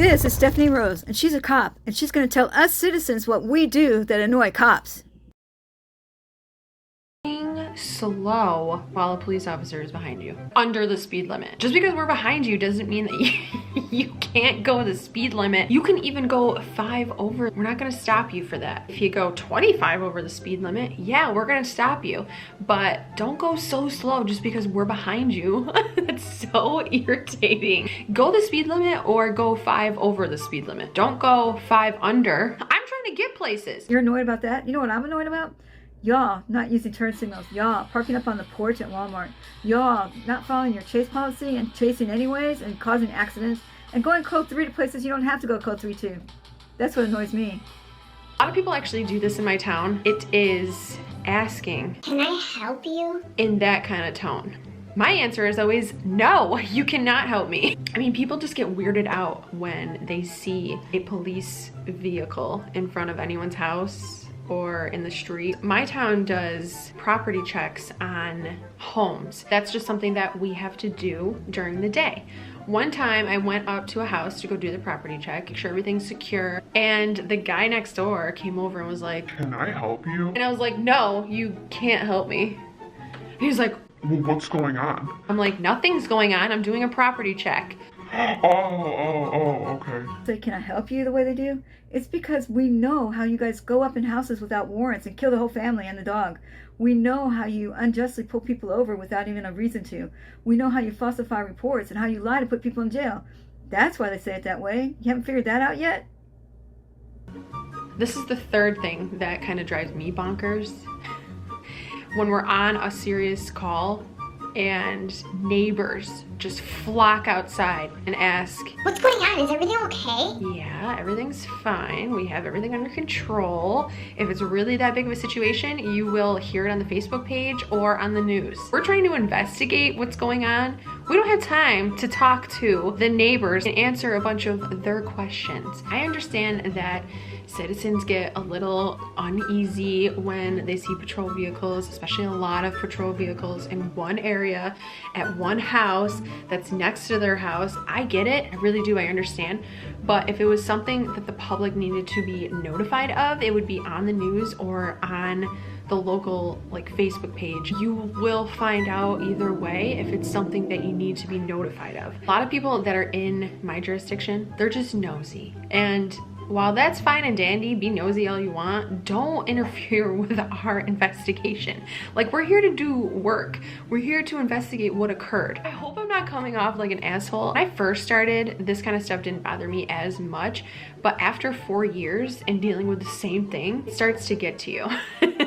This is Stephanie Rose, and she's a cop, and she's going to tell us citizens what we do that annoy cops. Slow while a police officer is behind you under the speed limit. Just because we're behind you doesn't mean that you can't go the speed limit. You can even go 5 over. We're not gonna stop you for that. If you go 25 over the speed limit, yeah, we're gonna stop you. But don't go so slow just because we're behind you. That's so irritating. Go the speed limit or go 5 over the speed limit. Don't go 5 under. I'm trying to get places. You're annoyed about that? You know what I'm annoyed about? Y'all not using turn signals. Y'all parking up on the porch at Walmart. Y'all not following your chase policy and chasing anyways and causing accidents and going code 3 to places you don't have to go code 3 to. That's what annoys me. A lot of people actually do this in my town. It is asking, "Can I help you?" in that kind of tone. My answer is always, no, you cannot help me. I mean, people just get weirded out when they see a police vehicle in front of anyone's house or in the street. My town does property checks on homes. That's just something that we have to do during the day. One time I went up to a house to go do the property check, make sure everything's secure, and the guy next door came over and was like, "Can I help you?" And I was like, no, you can't help me. He was like, "Well, what's going on?" I'm like, nothing's going on, I'm doing a property check. Oh, okay. Say, can I help you the way they do? It's because we know how you guys go up in houses without warrants and kill the whole family and the dog. We know how you unjustly pull people over without even a reason to. We know how you falsify reports and how you lie to put people in jail. That's why they say it that way. You haven't figured that out yet? This is the third thing that kind of drives me bonkers. When we're on a serious call and neighbors just flock outside and ask, "What's going on? Is everything okay?" Yeah, everything's fine. We have everything under control. If it's really that big of a situation, you will hear it on the Facebook page or on the news. We're trying to investigate what's going on. We don't have time to talk to the neighbors and answer a bunch of their questions. I understand that citizens get a little uneasy when they see patrol vehicles, especially a lot of patrol vehicles in one area at one house that's next to their house. I get it, I really do, I understand. But if it was something that the public needed to be notified of, it would be on the news or on the local Facebook page. You will find out either way if it's something that you need to be notified of. A lot of people that are in my jurisdiction, they're just nosy. And while that's fine and dandy, be nosy all you want, don't interfere with our investigation. We're here to do work. We're here to investigate what occurred. I hope I'm not coming off like an asshole. When I first started, this kind of stuff didn't bother me as much, but after 4 years and dealing with the same thing, it starts to get to you.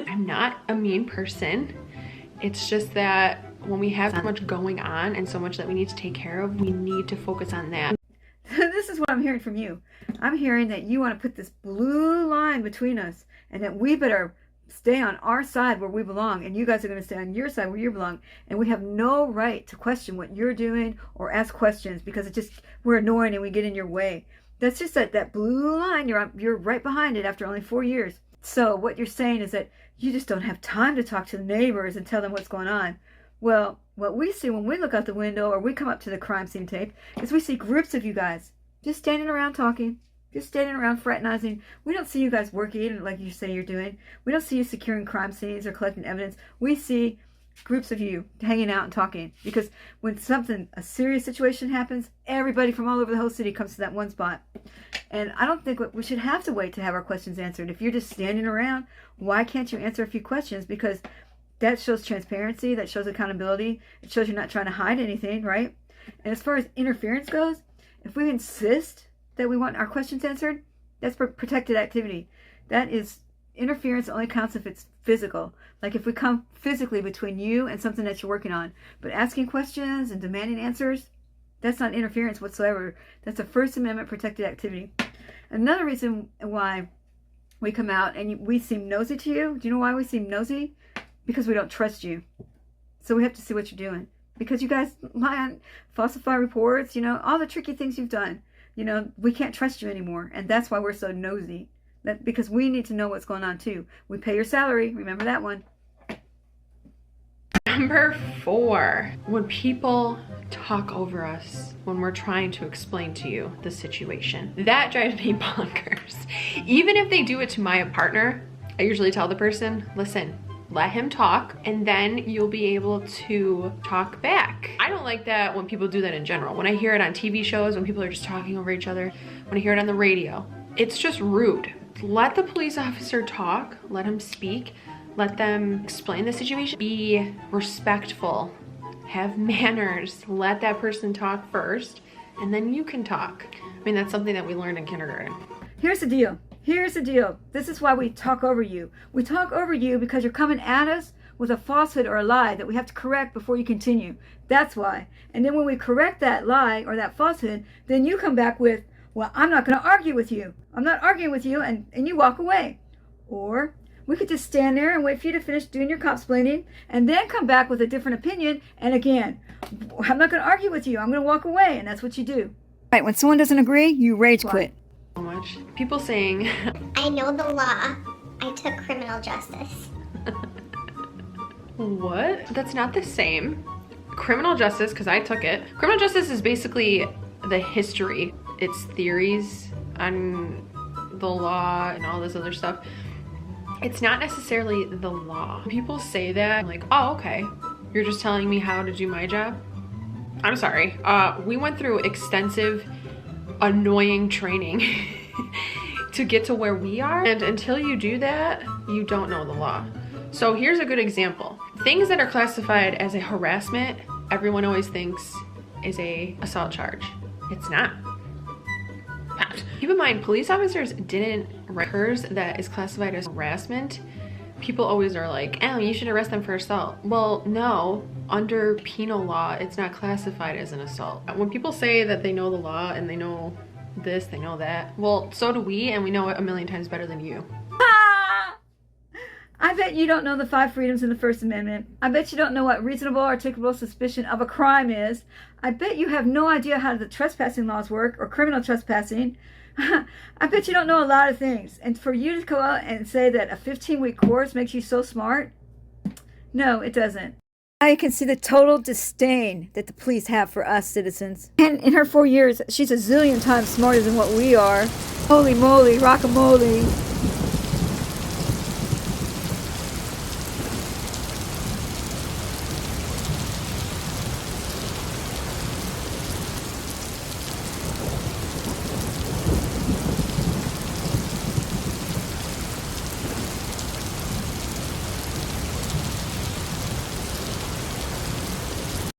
I'm not a mean person. It's just that when we have so much going on and so much that we need to take care of, we need to focus on that. This is what I'm hearing from you. I'm hearing that you want to put this blue line between us and that we better stay on our side where we belong and you guys are going to stay on your side where you belong, and we have no right to question what you're doing or ask questions because we're annoying and we get in your way. That's just that blue line. You're right behind it after only 4 years. So what you're saying is that you just don't have time to talk to the neighbors and tell them what's going on. Well, what we see when we look out the window or we come up to the crime scene tape is we see groups of you guys just standing around talking, just standing around fraternizing. We don't see you guys working like you say you're doing. We don't see you securing crime scenes or collecting evidence. We see groups of you hanging out and talking, because when a serious situation happens, everybody from all over the whole city comes to that one spot. And I don't think we should have to wait to have our questions answered. If you're just standing around, why can't you answer a few questions? Because that shows transparency, that shows accountability, it shows you're not trying to hide anything, right? And as far as interference goes, if we insist that we want our questions answered, that's protected activity. That is interference only counts if it's physical. Like if we come physically between you and something that you're working on. But asking questions and demanding answers, that's not interference whatsoever. That's a First Amendment protected activity. Another reason why we come out and we seem nosy to you, do you know why we seem nosy? Because we don't trust you. So we have to see what you're doing. Because you guys lie on, falsify reports, all the tricky things you've done. We can't trust you anymore. And that's why we're so nosy. Because we need to know what's going on too. We pay your salary. Remember that one. Number 4, when people talk over us when we're trying to explain to you the situation. That drives me bonkers. Even if they do it to my partner, I usually tell the person, listen, let him talk, and then you'll be able to talk back. I don't like that when people do that in general. When I hear it on TV shows, when people are just talking over each other, when I hear it on the radio, it's just rude. Let the police officer talk, let him speak, let them explain the situation. Be respectful, have manners, let that person talk first, and then you can talk. I mean, that's something that we learned in kindergarten. Here's the deal. Here's the deal. This is why we talk over you. We talk over you because you're coming at us with a falsehood or a lie that we have to correct before you continue. That's why. And then when we correct that lie or that falsehood, then you come back with, well, I'm not going to argue with you. I'm not arguing with you, and you walk away. Or we could just stand there and wait for you to finish doing your cop-splaining and then come back with a different opinion. And again, I'm not going to argue with you. I'm going to walk away. And that's what you do. Right. When someone doesn't agree, you rage quit. So much. People saying, I know the law. I took criminal justice. what? That's not the same. Criminal justice, because I took it. Criminal justice is basically the history. It's theories on the law and all this other stuff. It's not necessarily the law. People say that, I'm like, oh, okay. You're just telling me how to do my job? I'm sorry. We went through extensive, annoying training to get to where we are. And until you do that, you don't know the law. So here's a good example. Things that are classified as a harassment, everyone always thinks is a assault charge. It's not. Keep in mind, police officers didn't write hers that is classified as harassment. People always are like, oh, you should arrest them for assault. Well, no, under penal law, it's not classified as an assault. When people say that they know the law and they know this, they know that, well, so do we, and we know it a million times better than you. I bet you don't know the 5 freedoms in the First Amendment. I bet you don't know what reasonable articulable suspicion of a crime is. I bet you have no idea how the trespassing laws work or criminal trespassing. I bet you don't know a lot of things. And for you to go out and say that a 15-week course makes you so smart, no, it doesn't. Now you can see the total disdain that the police have for us citizens. And in her 4 years, she's a zillion times smarter than what we are. Holy moly, rockamole.